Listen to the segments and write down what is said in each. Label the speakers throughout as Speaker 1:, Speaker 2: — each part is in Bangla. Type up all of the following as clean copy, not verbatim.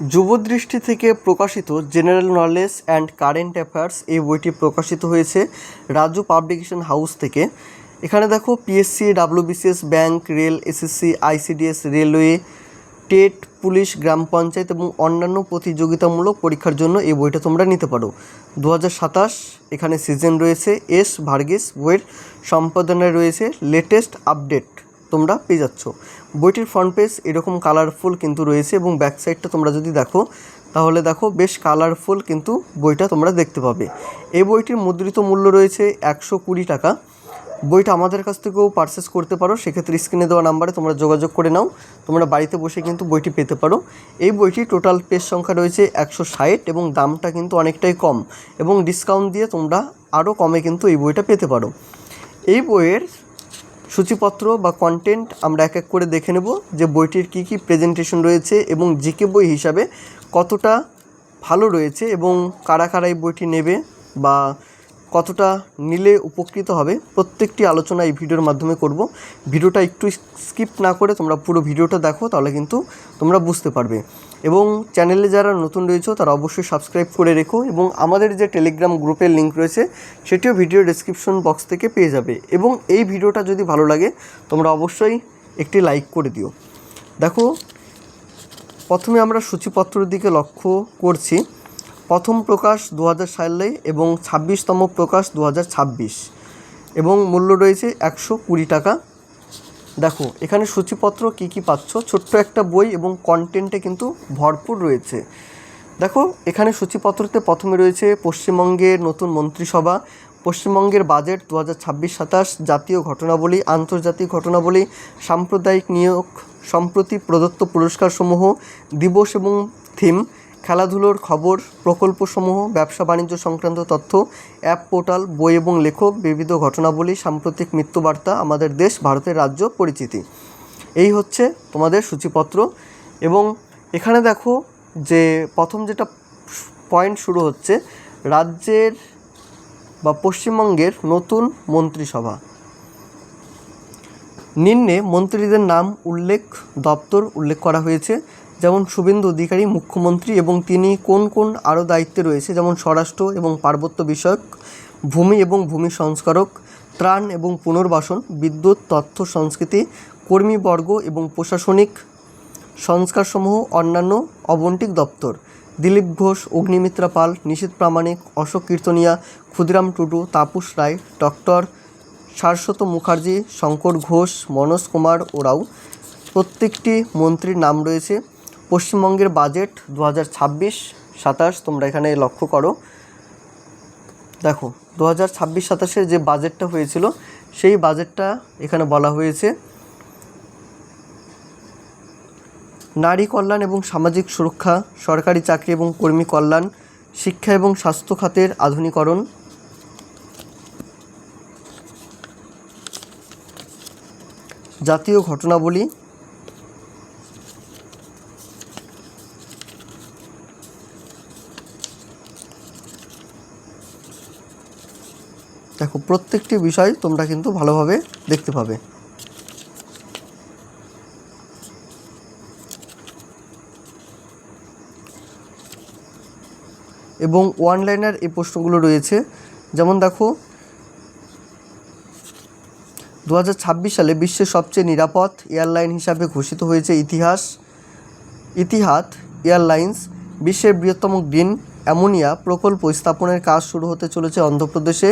Speaker 1: যুবদৃষ্টি থেকে প্রকাশিত general knowledge and current affairs এই বইটি প্রকাশিত হয়েছে রাজু পাবলিকেশন হাউস থেকে। এখানে দেখো PSC, WBCS, bank, rail, SSC, ICDS, railway, TET, police, গ্রাম পঞ্চায়েত এবং অন্যান্য প্রতিযোগিতামূলক পরীক্ষার জন্য এই বইটা তোমরা নিতে পারো। 2027 এখানে সিজন রয়েছে। এস ভার্গিস বইয়ের সম্পাদনায় রয়েছে। লেটেস্ট আপডেট তোমরা পেয়ে যাচ্ছ। বইটির ফ্রন্ট পেজ এরকম কালারফুল কিন্তু রয়েছে এবং ব্যাক সাইডটা তোমরা যদি দেখো তাহলে দেখো বেশ কালারফুল কিন্তু বইটা তোমরা দেখতে পাবে। এই বইটির মুদ্রিত মূল্য রয়েছে 120 টাকা। বইটা আমাদের কাছ থেকেও পারচেস করতে পারো, সেক্ষেত্রে স্ক্রিনে দেওয়া নাম্বারে তোমরা যোগাযোগ করে নাও। তোমরা বাড়িতে বসে কিন্তু বইটি পেতে পারো। এই বইটি টোটাল পেজ সংখ্যা রয়েছে 160 এবং দামটা কিন্তু অনেকটাই কম এবং ডিসকাউন্ট দিয়ে তোমরা আরও কমে কিন্তু এই বইটা পেতে পারো। এই বইয়ের সূচিপত্র বা কন্টেন্ট আমরা এক এক করে দেখে নেব যে বইটির কী কী প্রেজেন্টেশন রয়েছে এবং জিকে বই হিসাবে কতটা ভালো রয়েছে এবং কারা কারা এই বইটি নেবে বা কতটা নিলে উপকৃত হবে, প্রত্যেকটি আলোচনা এই ভিডিওর মাধ্যমে করব। ভিডিওটা একটু স্কিপ না করে তোমরা পুরো ভিডিওটা দেখো, তাহলে কিন্তু তোমরা বুঝতে পারবে। এবং চ্যানেলে যারা নতুন রয়েছে তারা অবশ্যই সাবস্ক্রাইব করে রেখো এবং আমাদের যে টেলিগ্রাম গ্রুপের লিঙ্ক রয়েছে সেটিও ভিডিও ডেসক্রিপশন বক্স থেকে পেয়ে যাবে। এবং এই ভিডিওটা যদি ভালো লাগে তোমরা অবশ্যই একটি লাইক করে দিও। দেখো, প্রথমে আমরা সূচিপত্রের দিকে লক্ষ্য করছি। প্রথম প্রকাশ 2000 সালে এবং 26তম প্রকাশ 2026 এবং মূল্য রয়েছে 120 টাকা। দেখো এখানে সূচিপত্র কী কী পাচ্ছ, ছোট্ট একটা বই এবং কন্টেন্টে কিন্তু ভরপুর রয়েছে। দেখো এখানে সূচিপত্রতে প্রথমে রয়েছে পশ্চিমবঙ্গের নতুন মন্ত্রিসভা, পশ্চিমবঙ্গের বাজেট 2026-27, জাতীয় ঘটনাবলী, আন্তর্জাতিক ঘটনাবলী, সাম্প্রদায়িক নিয়োগ, সম্প্রতি প্রদত্ত পুরস্কারসমূহ, দিবস এবং থিম, খেলাধুলোর খবর, প্রকল্পসমূহ, ব্যবসা বাণিজ্য সংক্রান্ত তথ্য, অ্যাপ পোর্টাল, বই এবং লেখক, বিবিধ ঘটনাবলী, সাম্প্রতিক মৃত্যুবার্তা, আমাদের দেশ, ভারতের রাজ্য পরিচিতি। এই হচ্ছে তোমাদের সূচিপত্র। এবং এখানে দেখো যে প্রথম যেটা পয়েন্ট শুরু হচ্ছে, রাজ্যের বা পশ্চিমবঙ্গের নতুন মন্ত্রিসভা। নিম্নে মন্ত্রীদের নাম উল্লেখ, দপ্তর উল্লেখ করা হয়েছে, যেমন শুভেন্দু অধিকারী মুখ্যমন্ত্রী এবং তিনি কোন কোন আরও দায়িত্বে রয়েছে, যেমন স্বরাষ্ট্র এবং পার্বত্য বিষয়ক, ভূমি এবং ভূমি সংস্কারক, ত্রাণ এবং পুনর্বাসন, বিদ্যুৎ, তথ্য সংস্কৃতি, কর্মীবর্গ এবং প্রশাসনিক সংস্কারসমূহ, অন্যান্য অবন্টিক দপ্তর। দিলীপ ঘোষ, অগ্নিমিত্রা পাল, নিশীথ প্রামাণিক, অশোক কীর্তনিয়া, ক্ষুদিরাম টুডু, তাপস রায়, ডক্টর শাশ্বত মুখার্জি, শঙ্কর ঘোষ, মনোজ কুমার ওরাও প্রত্যেকটি মন্ত্রীর নাম রয়েছে। পশ্চিমবঙ্গের বাজেট 2026-27 তোমরা এখানে লক্ষ্য করো। দেখো 2026-27 যে বাজেটটা হয়েছিল সেই বাজেটটা এখানে বলা হয়েছে। নারী কল্যাণ এবং সামাজিক সুরক্ষা, সরকারি চাকরি এবং কর্মী কল্যাণ, শিক্ষা এবং স্বাস্থ্য খাতের আধুনিকরণ, জাতীয় ঘটনাবলী, দেখো প্রত্যেকটি বিষয় তোমরা কিন্তু ভালোভাবে দেখতে পাবে। এবং ওয়ান লাইনার এই প্রশ্নগুলো রয়েছে, যেমন দেখো 2026 সালে বিশ্বের সবচেয়ে নিরাপদ এয়ারলাইন হিসাবে ঘোষিত হয়েছে ইতিহাদ এয়ারলাইন্স। বিশ্বের বৃহত্তম গ্রিন অ্যামোনিয়া প্রকল্প স্থাপনের কাজ শুরু হতে চলেছে অন্ধ্রপ্রদেশে।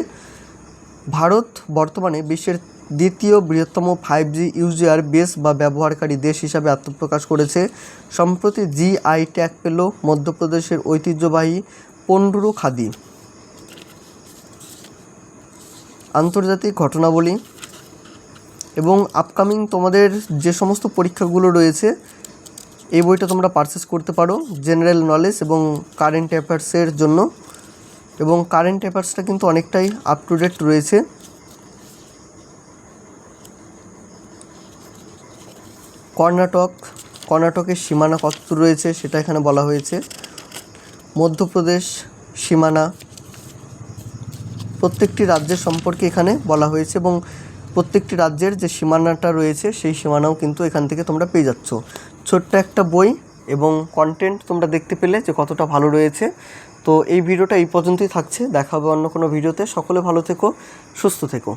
Speaker 1: ভারত বর্তমানে বিশ্বের দ্বিতীয় বৃহত্তম 5G ইউজার বেস বা ব্যবহারকারী দেশ হিসাবে আত্মপ্রকাশ করেছে। সম্প্রতি GI ট্যাগ পেল মধ্যপ্রদেশের ঐতিহ্যবাহী পন্ডুরু খাদি। আন্তর্জাতিক ঘটনাবলী এবং আপকামিং তোমাদের যে সমস্ত পরীক্ষাগুলো রয়েছে এই বইটা তোমরা পারচেস করতে পারো জেনারেল নলেজ এবং কারেন্ট অ্যাফেয়ার্সের জন্য। এবং কারেন্ট অ্যাফেয়ার্সটা কিন্তু অনেকটাই আপ টু ডেট রয়েছে। কর্ণাটকের সীমানা কত রয়েছে সেটা এখানে বলা হয়েছে। মধ্যপ্রদেশ সীমানা, প্রত্যেকটি রাজ্যের সম্পর্কে এখানে বলা হয়েছে এবং প্রত্যেকটি রাজ্যের যে সীমানাটা রয়েছে সেই সীমানাও কিন্তু এখান থেকে তোমরা পেয়ে যাচ্ছ। ছোট্ট একটা বই এবং কন্টেন্ট তোমরা দেখতে পেলে যে কতটা ভালো রয়েছে। তো এই ভিডিওটা এই পর্যন্তই থাকছে, দেখা হবে অন্য কোনো ভিডিওতে। সকলে ভালো থেকো, সুস্থ থেকো।